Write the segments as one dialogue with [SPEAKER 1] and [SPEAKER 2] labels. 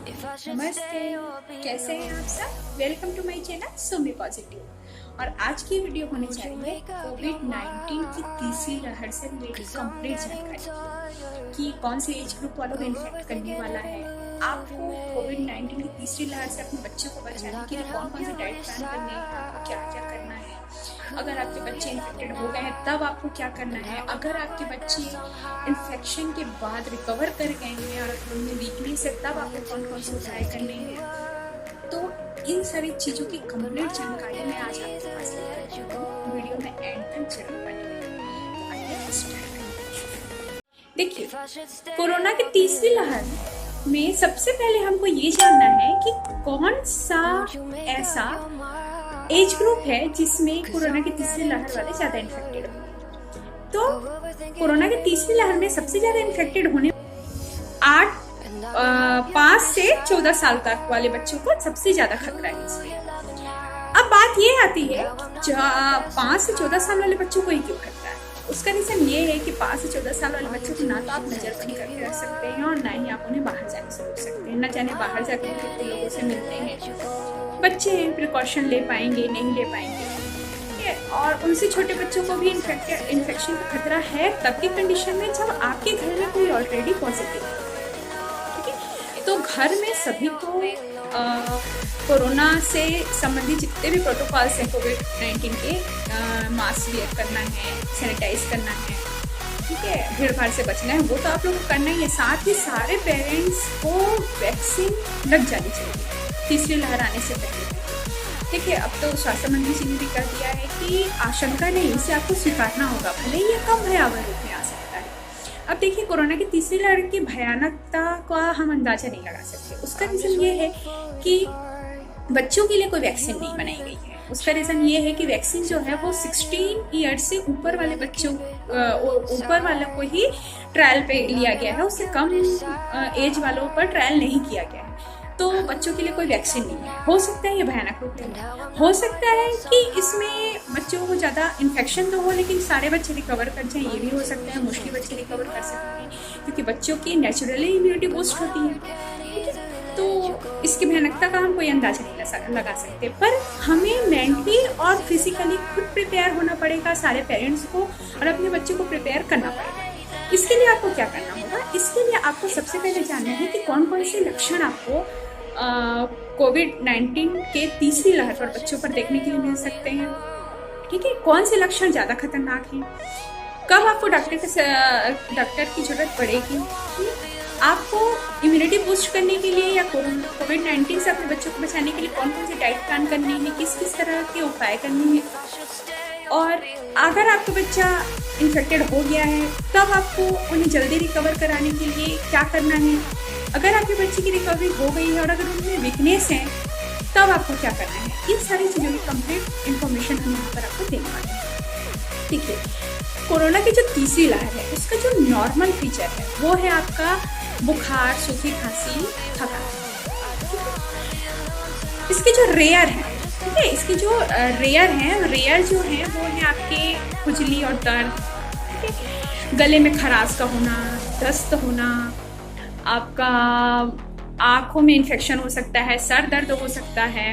[SPEAKER 1] नमस्ते, कैसे हैं आप सब। Welcome to my channel Sumi positive. और आज की वीडियो होने जा रही है कोविड-19 की तीसरी लहर से रिलेटेड कंप्लीट जानकारी कि कौन से एज ग्रुप वालों को इन्फेक्ट करने वाला है। आपको कोविड-19 की तीसरी लहर से अपने बच्चों को बचाने के लिए कौन कौन से डाइट प्लान करने हैं, आपको क्या क्या करना है। अगर आपके बच्चे इन्फेक्टेड हो गए हैं तब आपको क्या करना है। अगर आपके बच्चे इन्फेक्शन के बाद रिकवर कर गए हैं और उनमें वीकनेस है तब आपको कौन कौन से उपाय करने हैं। तो इन सारी चीज़ों की कंप्लीट जानकारी मैं आज आपके पास लेकर आई हूँ। वीडियो में एंड तक जरूर बने। आइए स्टार्ट करते हैं। देखिए, कोरोना की तीसरी लहर में सबसे पहले हमको ये जानना है कि कौन सा ऐसा एज ग्रुप है जिसमें कोरोना की तीसरी लहर वाले ज्यादा इन्फेक्टेड हो। तो कोरोना की तीसरी लहर में सबसे ज्यादा इन्फेक्टेड होने 5 से 14 साल तक वाले बच्चों को सबसे ज्यादा खतरा है इसमें। अब बात ये आती है 5 से 14 साल वाले बच्चों को ही क्यों खतरा है। उसका रीजन ये है कि 5 से 14 साल वाले बच्चों को ना तो आप नजरबंद करके रख सकते हैं और ना ही आप उन्हें बाहर जाने से रोक सकते हैं। न जाने बाहर जाकर कितने लोगों से मिलते हैं, बच्चे प्रिकॉशन ले पाएंगे नहीं ले पाएंगे, ठीक है। और उनसे छोटे बच्चों को भी इन्फेक्शन का खतरा है तब की कंडीशन में जब आपके घर में कोई ऑलरेडी पॉजिटिव है, ठीक है। तो घर में सभी को कोरोना से संबंधित जितने भी प्रोटोकॉल्स हैं कोविड-19 के, मास्क वेयर करना है, सैनिटाइज करना है, ठीक है, भीड़ भाड़ से बचना है, वो तो आप लोग को करना ही है। साथ ही सारे पेरेंट्स को वैक्सीन लग जानी चाहिए तीसरी लहर आने से पहले। देखिए, अब तो स्वास्थ्य मंत्री जी ने भी कर दिया है कि आशंका नहीं, इसे आपको स्वीकारना होगा, भले ही ये कम भयावह रूप में आ सकता है। अब देखिए, कोरोना की तीसरी लहर की भयानकता का हम अंदाजा नहीं लगा सकते। उसका रीजन ये है कि बच्चों के लिए कोई वैक्सीन नहीं बनाई गई है। उसका रीजन ये है कि वैक्सीन जो है वो 16 ईयर्स से ऊपर वाले बच्चों ऊपर वालों को ही ट्रायल पे लिया गया है, उससे कम एज वालों पर ट्रायल नहीं किया गया है। तो बच्चों के लिए कोई वैक्सीन नहीं है। हो सकता है ये भयानक रूप में, हो सकता है कि इसमें बच्चों को ज़्यादा इन्फेक्शन तो हो लेकिन सारे बच्चे रिकवर कर जाएं, ये भी हो सकता है। मुश्किल बच्चे रिकवर कर सकते हैं क्योंकि बच्चों की नेचुरली इम्यूनिटी बूस्ट होती है, ठीक है। तो इसकी भयानकता का हम कोई अंदाजा नहीं लगा सकते, पर हमें मेंटली और फिजिकली खुद प्रिपेयर होना पड़ेगा सारे पेरेंट्स को, और अपने बच्चे को प्रिपेयर करना पड़ेगा। इसके लिए आपको क्या करना होगा, इसके लिए आपको सबसे पहले जानना है कि कौन कौन से लक्षण आपको कोविड-19 के तीसरी लहर पर बच्चों पर देखने के लिए मिल सकते हैं, ठीक है। कौन से लक्षण ज़्यादा खतरनाक हैं, कब आपको डॉक्टर की जरूरत पड़ेगी, आपको इम्यूनिटी बूस्ट करने के लिए या कोविड-19 से अपने बच्चों को बचाने के लिए कौन कौन से डाइट प्लान करने हैं, किस किस तरह के उपाय करने हैं। और अगर आपका बच्चा इन्फेक्टेड हो गया है तब आपको उन्हें जल्दी रिकवर कराने के लिए क्या करना है। अगर आपके बच्चे की रिकवरी हो गई है और अगर उनमें वीकनेस है तब आपको क्या करना है। इन सारी चीज़ों की कंप्लीट इन्फॉर्मेशन हम यहाँ पर आपको देने वाले हैं। देखिए, कोरोना की जो तीसरी लहर है उसका जो नॉर्मल फीचर है वो है आपका बुखार, सूखी खांसी, थकान। इसके जो रेयर है, ठीक है, इसके जो रेयर जो है वो है आपके खुजली और दर्द, ठीक है, गले में खराश का होना, दस्त होना, आपका आँखों में इन्फेक्शन हो सकता है, सर दर्द हो सकता है,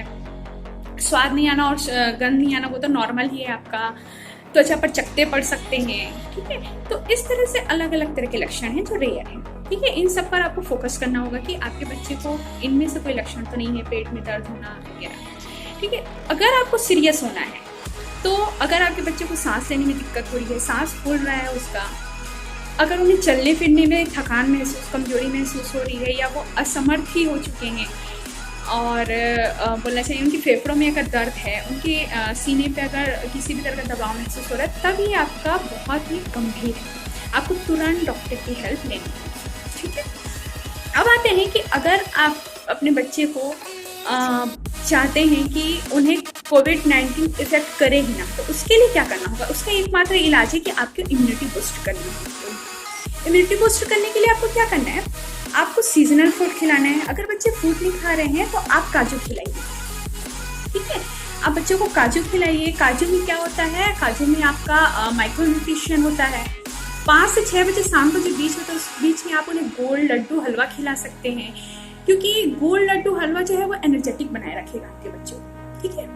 [SPEAKER 1] स्वाद नहीं आना और गंध नहीं आना वो तो नॉर्मल ही है आपका, त्वचा पर चकत्ते पड़ सकते हैं, ठीक है। तो इस तरह से अलग अलग तरह के लक्षण हैं जो रेयर हैं, ठीक है। इन सब पर आपको फोकस करना होगा कि आपके बच्चे को इनमें से कोई लक्षण तो नहीं है, पेट में दर्द होना वगैरह, ठीक है। अगर आपको सीरियस होना है तो अगर आपके बच्चे को सांस लेने में दिक्कत हो रही है, सांस फूल रहा है उसका, अगर उन्हें चलने फिरने में थकान महसूस, कमजोरी महसूस हो रही है, या वो असमर्थ ही हो चुके हैं और बोलना चाहिए उनके फेफड़ों में अगर दर्द है, उनके सीने पे अगर किसी भी तरह का दबाव महसूस हो रहा है, तब ये आपका बहुत ही गंभीर है, आपको तुरंत डॉक्टर की हेल्प लेनी है, ठीक है। अब आते हैं कि अगर आप अपने बच्चे को चाहते हैं कि उन्हें कोविड-19 इफेक्ट करे ही ना, तो उसके लिए क्या करना होगा। उसका एकमात्र इलाज है कि आपको इम्यूनिटी बूस्ट करनी है। इम्यूनिटी बूस्ट करने के लिए आपको क्या करना है, आपको सीजनल फ्रूट खिलाना है। अगर बच्चे फ्रूट नहीं खा रहे हैं तो आप काजू खिलाइए, ठीक है। आप बच्चों को काजू खिलाइए। काजू में क्या होता है, काजू में आपका माइक्रो न्यूट्रिशन होता है। 5 से 6 बजे शाम को जो बीच होता है उस बीच में आप उन्हें गोल, लड्डू, हलवा खिला सकते हैं, क्योंकि गोल लड्डू हलवा जो है वो एनर्जेटिक बनाए रखेगा आपके बच्चों को, ठीक है।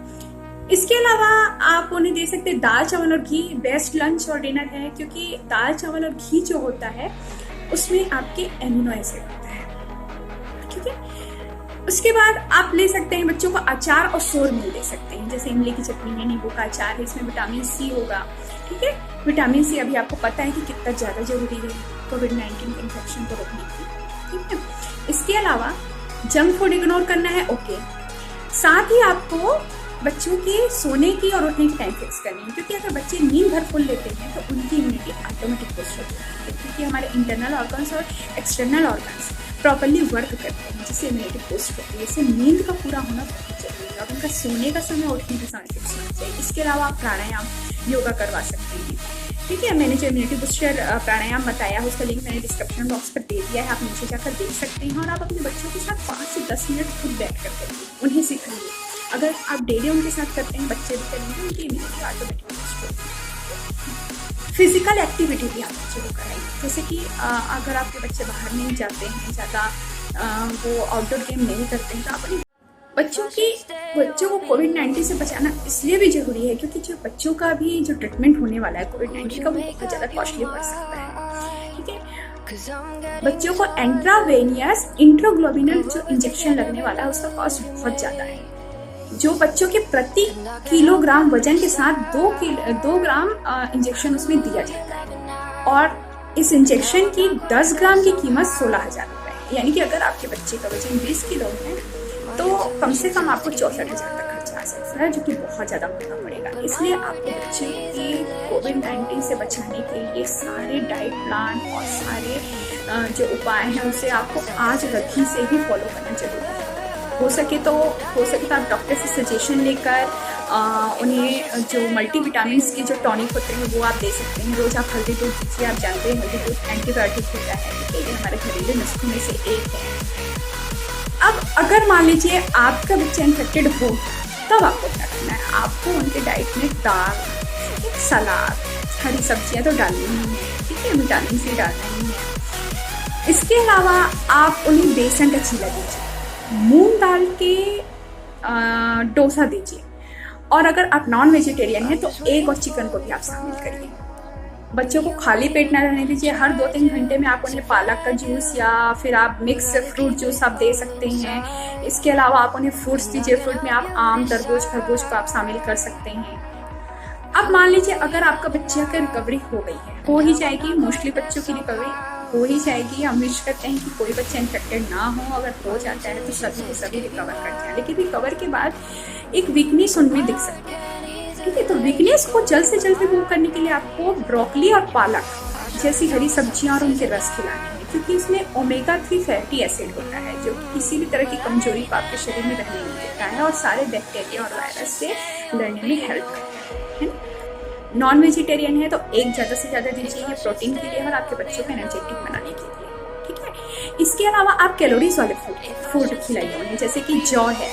[SPEAKER 1] इसके अलावा आप उन्हें दे सकते हैं दाल चावल और घी, बेस्ट लंच और डिनर है, क्योंकि दाल चावल और घी जो होता है उसमें आपके एमिनो एसिड होता है, ठीक है। उसके बाद आप ले सकते हैं बच्चों को अचार और सोर मिल दे सकते हैं, जैसे इमली की चटनी है, नींबू का अचार है, इसमें विटामिन सी होगा, ठीक है। विटामिन सी अभी आपको पता है कि कितना ज़्यादा जरूरी है कोविड-19 के इन्फेक्शन को रोकने की, ठीक है। इसके अलावा जंक फूड इग्नोर करना है, ओके। साथ ही आपको बच्चों के सोने की और उठने की टाइम फिक्स करनी है, क्योंकि अगर बच्चे नींद भर फुल लेते हैं तो उनकी इम्यूनिटी ऑटोमेटिक बूस्ट होती है, क्योंकि हमारे इंटरनल ऑर्गन्स और एक्सटर्नल ऑर्गन्स प्रॉपर्ली वर्क करते हैं, जिससे इम्यूनिटी बूस्ट होती है। इससे नींद का पूरा होना बहुत जरूरी है और उनका सोने का समय, उठने का समय फिक्स होना चाहिए। इसके अलावा आप प्राणायाम, योगा करवा सकते हैं, ठीक है। मैंने जो इम्यूनिटी बूस्टर प्राणायाम बताया है उसका लिंक मैंने डिस्क्रिप्शन बॉक्स पर दे दिया है, आप नीचे जाकर देख सकते हैं। और आप अपने बच्चों के साथ 5 से 10 मिनट खुद बैठ कर करिए, उन्हें सिखाइए। अगर आप डेली उनके साथ करते हैं, बच्चे भी करेंगे, उनकी इम्यूनिटी ऑटोमेटिक बूस्ट होती है। फिजिकल एक्टिविटी भी आप बच्चों को कराइए, जैसे कि अगर आपके बच्चे बाहर नहीं जाते हैं ज़्यादा, वो आउटडोर गेम नहीं करते हैं, तो आप अपने बच्चों को कोविड-19 से बचाना इसलिए भी जरूरी है क्योंकि जो बच्चों का भी जो ट्रीटमेंट होने वाला है कोविड-19 का, वो बहुत ज़्यादा कॉस्टली पड़ सकता है, ठीक है। बच्चों को इंट्रावेनियस इंट्रोग्लोबुलर जो इंजेक्शन लगने वाला है उसका कॉस्ट बहुत ज़्यादा है, जो बच्चों के प्रति किलोग्राम वजन के साथ 2 ग्राम इंजेक्शन उसमें दिया जाता है, और इस इंजेक्शन की 10 ग्राम की कीमत 16,000 रुपये, यानी कि अगर आपके बच्चे का वजन 20 किलो है तो कम से कम आपको 64,000 तक खर्चा आ सकता है, जो कि बहुत ज़्यादा महंगा पड़ेगा। इसलिए आपके बच्चे की कोविड-19 से बचाने के लिए सारे डाइट प्लान और सारे जो उपाय हैं उसे आपको आज रखी से ही फॉलो करना जरूरी है। हो सके तो आप डॉक्टर से सजेशन लेकर उन्हें जो मल्टीविटामिन्स की जो टॉनिक होते हैं वो आप दे सकते हैं। रोज आप हल्दी दूध दीजिए, आप जानते हैं हल्दी दूध एंटीबायोटिक होता है, ठीक है, ये हमारे घरेलू नुस्खों में से एक है। अब अगर मान लीजिए आपका बच्चा इन्फेक्टेड हो, तब आपको क्या करना है, आपको उनके डाइट में दाल, सलाद, हरी सब्जियां तो डालनी ही है, ठीक है, विटामिन सी डालना ही है। इसके अलावा आप उन्हें बेसन का चीला दीजिए, मूंग दाल के डोसा दीजिए, और अगर आप नॉन वेजिटेरियन हैं तो एग और चिकन को भी आप शामिल करिए। बच्चों को खाली पेट ना रहने दीजिए, हर 2-3 घंटे में आप उन्हें पालक का जूस या फिर आप मिक्स फ्रूट जूस आप दे सकते हैं। इसके अलावा आप उन्हें फ्रूट्स दीजिए, फ्रूट में आप आम, तरबूज, खरबूज को आप शामिल कर सकते हैं। अब मान लीजिए अगर आपका बच्चे की रिकवरी हो गई है, हो ही जाएगी, मोस्टली बच्चों की रिकवरी हो ही जाएगी। हम विश करते हैं कि कोई बच्चा इन्फेक्टेड ना हो, अगर हो जाता है तो सभी के सभी रिकवर करते हैं, लेकिन रिकवर के बाद एक वीकनेस उनमें दिख सकती है, ठीक है। तो वीकनेस को जल्द से जल्द रिमूव करने के लिए आपको ब्रोकली और पालक जैसी हरी सब्जियां और उनके रस खिलाने हैं, क्योंकि इसमें ओमेगा 3 फैटी एसिड होता है, जो किसी भी तरह की कमजोरी को आपके शरीर में रहने नहीं देता है और सारे बैक्टीरिया और वायरस से लड़ने में हेल्प करता है। नॉन वेजिटेरियन है तो एग ज़्यादा से ज़्यादा दीजिए, ये प्रोटीन के लिए और आपके बच्चों को एनर्जेटिक बनाने के लिए, ठीक है। इसके अलावा आप कैलोरीज वाले फूड खिलाइए उन्हें, जैसे कि जौ है,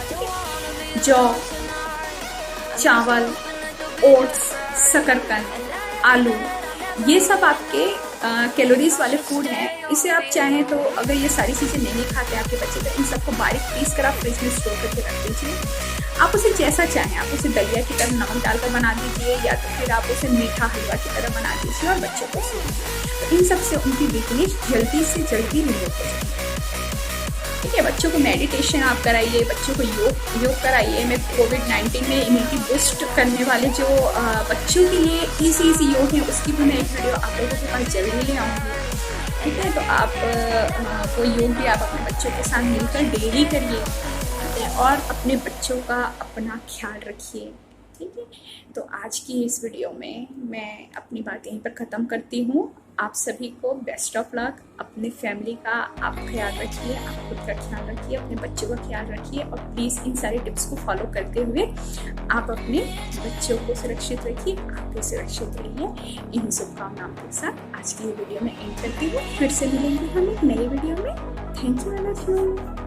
[SPEAKER 1] ठीक है, जौ, चावल, ओट्स, शकरकंद, आलू, ये सब आपके कैलोरीज वाले फूड हैं। इसे आप चाहें तो अगर ये सारी चीज़ें नहीं खाते आपके बच्चे, तो इन सबको बारीक पीस कर आप फ्रिज में स्टोर करके रख दीजिए। आप उसे जैसा चाहें, आप उसे दलिया की तरह नमक डालकर बना दीजिए, या तो फिर आप उसे मीठा हलवा की तरह बना दीजिए और बच्चों को दीजिए। तो इन सब से उनकी वीकनेस जल्दी से जल्दी रिमूव हो जाएगी, ठीक है। बच्चों को मेडिटेशन आप कराइए, बच्चों को योग कराइए। मैं कोविड-19 में इम्यूनिटी बूस्ट करने वाले जो बच्चों के लिए इजी योग है उसकी भी मैं एक वीडियो आप लोगों के पास जल्दी ले आऊँगी, ठीक है। तो आप वो योग भी आप अपने बच्चों के साथ मिलकर डेली करिए, ठीक है, और अपने बच्चों का अपना ख्याल रखिए, ठीक है। तो आज की इस वीडियो में मैं अपनी बात यहीं पर ख़त्म करती हूँ। आप सभी को बेस्ट ऑफ लक। अपने फैमिली का आप ख्याल रखिए, आप खुद का ख्याल रखिए, अपने बच्चों का ख्याल रखिए, और प्लीज़ इन सारे टिप्स को फॉलो करते हुए आप अपने बच्चों को सुरक्षित रखिए, आप भी सुरक्षित रहिए। इन शुभकामनाओं के साथ आज की ये वीडियो में एंड करती हूँ। फिर से मिलेंगे हम एक नई वीडियो में। Thank you, I love you.